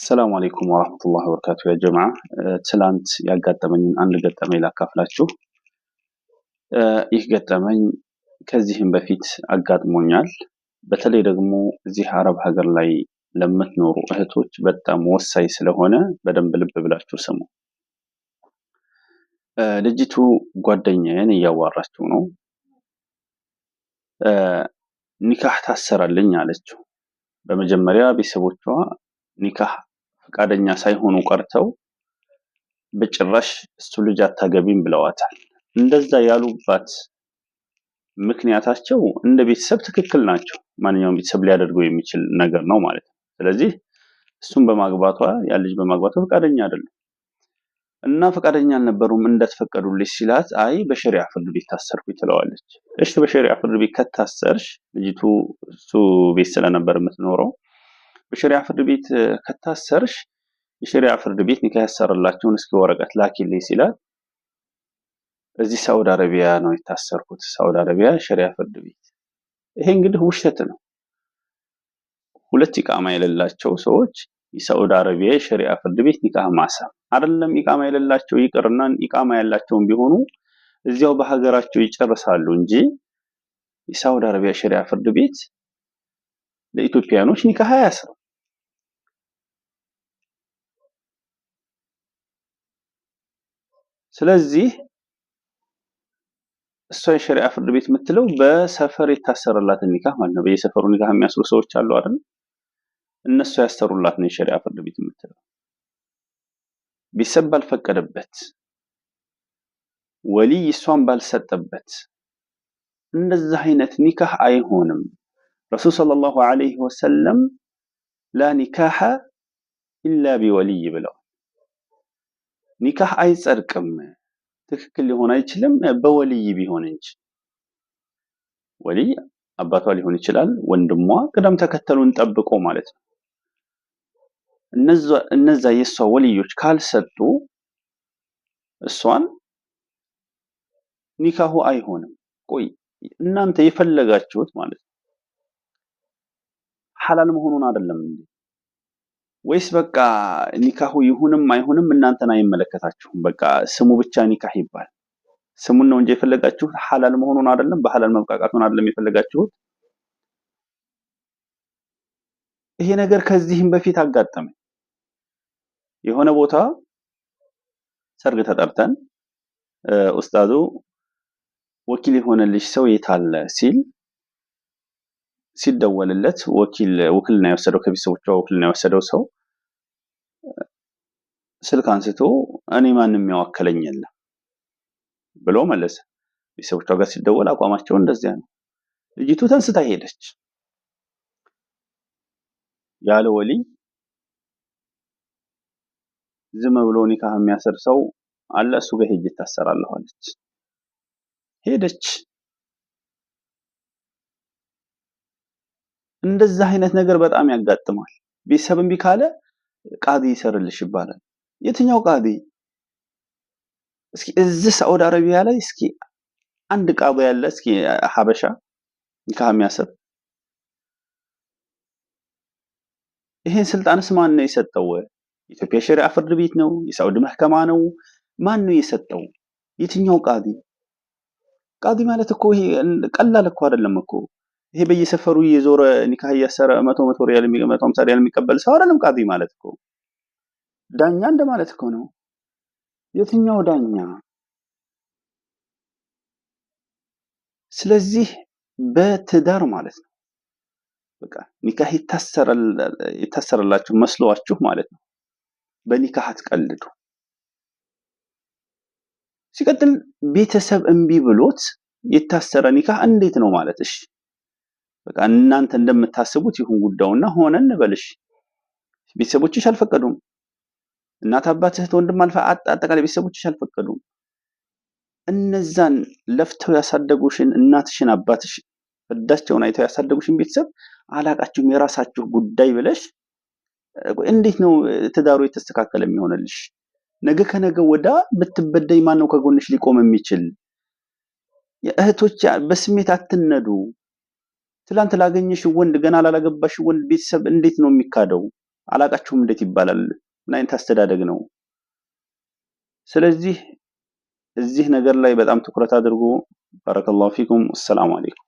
ሰላም አለይኩም ወራህመቱላሂ ወበረካቱ ያ ጀማዓ ትላንት ያጋጠመኝን አንድ ገጠመኝ ላካፍላችሁ። ይህ ገጠመኝ ከዚህም በፊት አጋጥሞኛል። በተለይ ደግሞ እዚህ አረብ ሀገር ላይ ለምትኖሩ እህቶች በጣም ወሳኝ ስለሆነ በደንብ ልብ ብላችሁ ስሙ። ልጅቱ ጓደኛዬን እያዋራችው ነው። ኒካህ ታሰራልኝ አለችው። በመጀመሪያ ቤተሰቦቿ ኒካህ ፈቃደኛ ሳይሆኑ ቀርተው በጭራሽ እሱ ልጅ አታገቢም ብለዋታል። እንደዛ ያሉባት ምክንያታቸው እንደ ቤተሰብ ትክክል ናቸው። ማንኛውም ቤተሰብ ሊያደርገው የሚችል ነገር ነው ማለት ነው። ስለዚህ እሱን በማግባቷ ያ ልጅ በማግባቷ ፈቃደኛ አይደሉም እና ፈቃደኛ አልነበሩም። እንዳትፈቀዱልኝ ሲላት አይ በሸሪዓ ፍርድ ቤት ታሰርኩ ትለዋለች። እሺ በሸሪዓ ፍርድ ቤት ከታሰርሽ፣ ልጅቱ እሱ ቤት ስለነበር የምትኖረው፣ በሸሪዓ ፍርድ ቤት ከታሰርሽ የሸሪዓ ፍርድ ቤት ኒካህ ያሰረላችሁን እስኪ ወረቀት ላኪልኝ ሲላት እዚህ ሳውዲ አረቢያ ነው የታሰርኩት፣ ሳውዲ አረቢያ ሸሪዓ ፍርድ ቤት። ይሄ እንግዲህ ውሸት ነው። ሁለት ኢቃማ የሌላቸው ሰዎች የሳውዲ አረቢያ የሸሪዓ ፍርድ ቤት ኒካህ ማሰር አይደለም። ኢቃማ የሌላቸው ይቅርና ኢቃማ ያላቸውም ቢሆኑ እዚያው በሀገራቸው ይጨርሳሉ እንጂ የሳውዲ አረቢያ ሸሪዓ ፍርድ ቤት ለኢትዮጵያኖች ኒካህ አያስርም። ስለዚህ እሷ የሸሪዓ ፍርድ ቤት የምትለው በሰፈር የታሰረላትን ኒካህ ማለት ነው። በየሰፈሩ ኒካህ የሚያስሩ ሰዎች አሉ አይደል? እነሱ ያሰሩላት ነው የሸሪዓ ፍርድ ቤት የምትለው። ቤተሰብ ባልፈቀደበት፣ ወሊይ እሷን ባልሰጠበት እንደዚህ አይነት ኒካህ አይሆንም። ረሱል ሰለላሁ ዐለይሂ ወሰለም ላ ኒካህ ኢላ ቢወሊይ ብለው ኒካህ አይጸድቅም፣ ትክክል ሊሆን አይችልም በወሊይ ቢሆን እንጂ። ወሊይ አባቷ ሊሆን ይችላል፣ ወንድሟ፣ ቅደም ተከተሉን ጠብቆ ማለት ነው። እነዛ የሷ ወሊዮች ካልሰጡ እሷን ኒካሁ አይሆንም። ቆይ እናንተ የፈለጋችሁት ማለት ነው ሐላል መሆኑን አይደለም እንዴ? ወይስ በቃ ኒካሁ ይሁንም አይሁንም እናንተን አይመለከታችሁም? በቃ ስሙ ብቻ ኒካህ ይባል። ስሙን ነው እንጂ የፈለጋችሁት ሐላል መሆኑን አይደለም፣ በሐላል መብቃቃቱን አይደለም የፈለጋችሁት። ይሄ ነገር ከዚህም በፊት አጋጠመ። የሆነ ቦታ ሰርግ ተጠርተን ኡስታዙ ወኪል የሆነልሽ ሰው የታለ ሲል ሲደወልለት ውክልና የወሰደው ከቤተሰቦቿ ውክልና የወሰደው ሰው ስልክ አንስቶ እኔ ማንም ያወከለኝ የለም ብሎ መለሰ። ቤተሰቦቿ ጋር ሲደወል አቋማቸው እንደዚያ ነው። ልጅቱ ተንስታ ሄደች። ያለ ወሊይ ዝም ብሎ ኒካህ የሚያስር ሰው አለ፣ እሱ ጋር ሄጄ ታሰራለሁ አለች። ሄደች። እንደዛ አይነት ነገር በጣም ያጋጥማል። ቤተሰብ እምቢ ካለ ቃዲ ይሰርልሽ ይባላል። የትኛው ቃዲ? እስኪ እዚህ ሳዑዲ አረቢያ ላይ እስኪ አንድ ቃዲ ያለ እስኪ ሀበሻ ኒካህ የሚያስር? ይሄን ስልጣንስ ማን ነው የሰጠው? የኢትዮጵያ ሸሪዓ ፍርድ ቤት ነው? የሳዑዲ መህከማ ነው? ማን ነው የሰጠው? የትኛው ቃዲ? ቃዲ ማለት እኮ ይሄ ቀላል እኮ አይደለም እኮ። ይሄ በየሰፈሩ እየዞረ ኒካህ እያሰረ 100 ሪያል 150 ሪያል የሚቀበል ሰው አይደለም ቃዲ ማለት እኮ። ዳኛ እንደማለት እኮ ነው። የትኛው ዳኛ? ስለዚህ በትዳር ማለት ነው በቃ ኒካህ ይታሰረላችሁ መስሏችሁ ማለት ነው በኒካህ አትቀልዱ። ሲቀጥል ቤተሰብ እምቢ ብሎት የታሰረ ኒካህ እንዴት ነው ማለት? እሺ በቃ እናንተ እንደምታስቡት ይሁን ጉዳዩና ሆነ እንበልሽ። ቤተሰቦችሽ አልፈቀዱም፣ እናት አባት እህት ወንድም አጠቃላይ ቤተሰቦችሽ አልፈቀዱም። እነዛን ለፍተው ያሳደጉሽን እናትሽን አባትሽ እዳቸውን አይተው ያሳደጉሽን ቤተሰብ አላቃችሁም የራሳችሁ ጉዳይ ብለሽ እንዴት ነው ትዳሩ የተስተካከለ የሚሆንልሽ? ነገ ከነገ ወዳ ብትበደይ ማን ነው ከጎንሽ ሊቆም የሚችል? እህቶች በስሜት አትነዱ። ትላንት ላገኘሽ ወንድ ገና ላላገባሽ ወንድ ቤተሰብ እንዴት ነው የሚካደው? አላቃችሁም እንዴት ይባላል? ምን አይነት አስተዳደግ ነው? ስለዚህ እዚህ ነገር ላይ በጣም ትኩረት አድርጉ። ባረከላሁ ፊኩም። ሰላም አለይኩም።